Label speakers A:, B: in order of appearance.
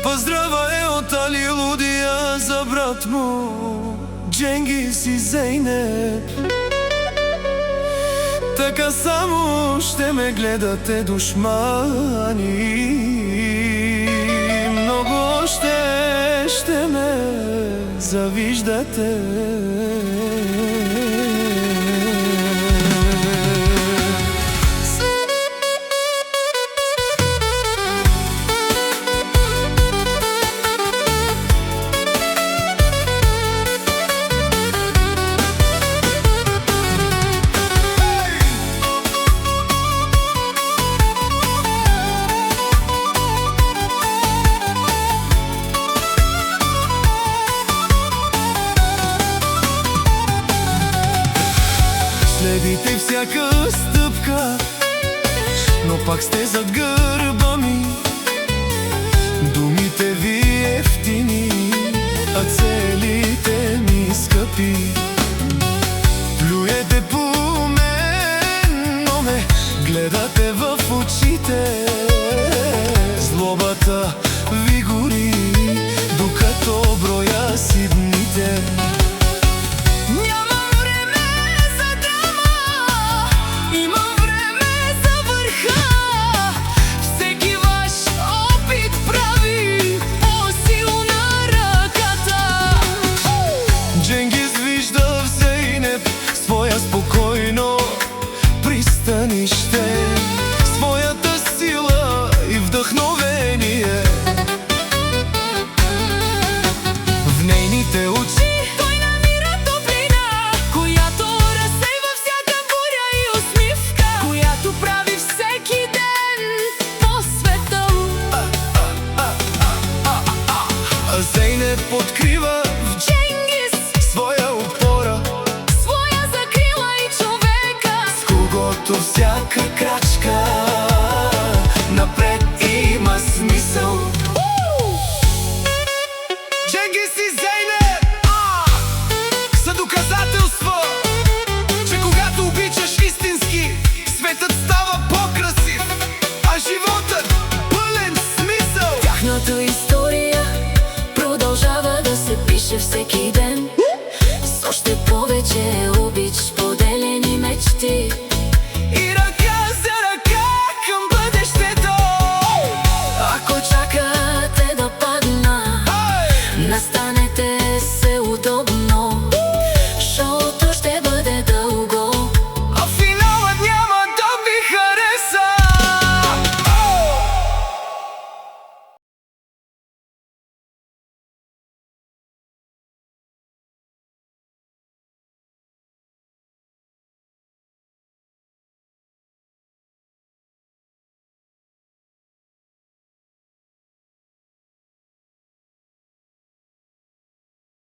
A: Поздравя е от Али Лудия за брат му Дженгис и Зейнеп. Така само ще ме гледате душмани, много ще ме завиждате. Следите всяка стъпка, но пак сте зад гърба ми. Думите ви ефтини, а целите ми скъпи. Плюете по мен, но ме гледате